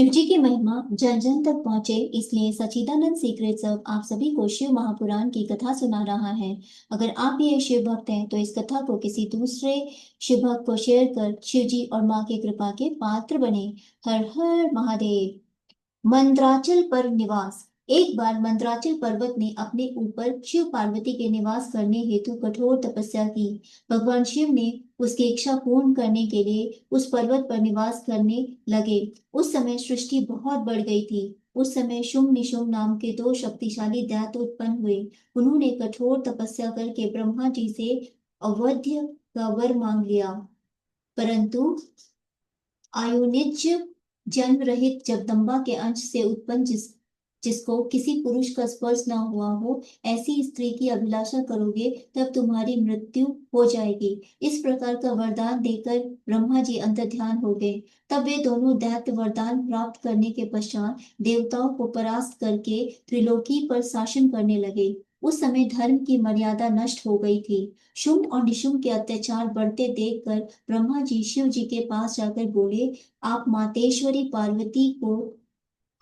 शिव जी की महिमा जन जन तक पहुंचे, इसलिए सच्चिदानंद सीक्रेट्स ऑफ आप सभी को शिव महापुराण की कथा सुना रहा है। अगर आप भी एक शिव भक्त हैं तो इस कथा को किसी दूसरे शिव भक्त को शेयर कर शिव जी और माँ की कृपा के पात्र बने। हर हर महादेव। मंद्राचल पर निवास। एक बार मंद्राचल पर्वत ने अपने ऊपर शिव पार्वती के निवास करने हेतु कठोर तपस्या की। भगवान शिव ने उसकी इच्छा पूर्ण करने के लिए उस पर्वत पर निवास करने लगे। उस समय सृष्टि बहुत बढ़ गई थी। उस समय शुंभ निशुंभ नाम के दो शक्तिशाली दैत्य उत्पन्न हुए। उन्होंने कठोर तपस्या करके ब्रह्मा जी से अवध्य का वर मांग लिया, परंतु आयुनिज जन्म रहित जगदम्बा के अंश से उत्पन्न जिसको किसी पुरुष का स्पर्श न हुआ हो, ऐसी स्त्री की अभिलाषा करोगे तब तुम्हारी मृत्यु हो जाएगी। इस प्रकार का वरदान देकर ब्रह्मा जी अंतर्ध्यान हो गए। तब वे दोनों दैत्य वरदान प्राप्त करने के पश्चात देवताओं को परास्त करके त्रिलोकी पर शासन करने लगे। उस समय धर्म की मर्यादा नष्ट हो गई थी। शुंभ और निशुंभ के अत्याचार बढ़ते देखकर ब्रह्मा जी शिव जी के पास जाकर बोले, आप मातेश्वरी पार्वती को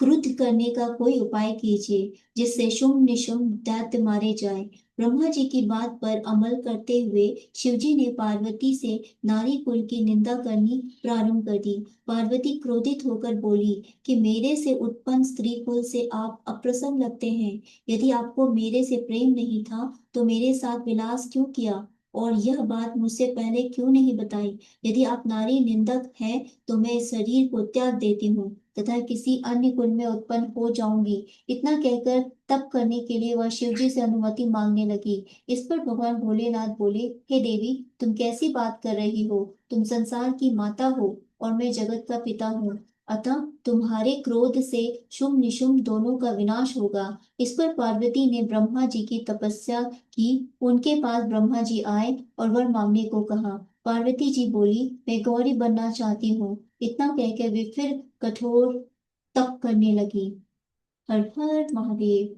क्रुद्ध करने का कोई उपाय कीजिए, जिससे शुंभ निशुंभ दैत्य मारे जाए। ब्रह्मा जी की बात पर अमल करते हुए शिवजी ने पार्वती से नारी कुल की निंदा करनी प्रारंभ कर दी। पार्वती क्रोधित होकर बोली कि मेरे से उत्पन्न स्त्री कुल से आप अप्रसन्न लगते हैं। यदि आपको मेरे से प्रेम नहीं था तो मेरे साथ विलास क्यों किया और यह बात मुझसे पहले क्यों नहीं बताई। यदि आप नारी निंदक हैं तो मैं इस शरीर को त्याग देती हूँ तथा किसी अन्य कुल में उत्पन्न हो जाऊंगी। इतना कहकर तप करने के लिए वह शिव जी से अनुमति मांगने लगी। इस पर भगवान भोलेनाथ बोले, हे देवी, तुम कैसी बात कर रही हो। तुम संसार की माता हो और मैं जगत का पिता हूँ। अतः तुम्हारे क्रोध से शुंभ निशुंभ दोनों का विनाश होगा। इस पर पार्वती ने ब्रह्मा जी की तपस्या की। उनके पास ब्रह्मा जी आए और वर मांगने को कहा। पार्वती जी बोली, मैं गौरी बनना चाहती हूँ। इतना कहकर वे फिर कठोर तप करने लगी। हर हर महादेव।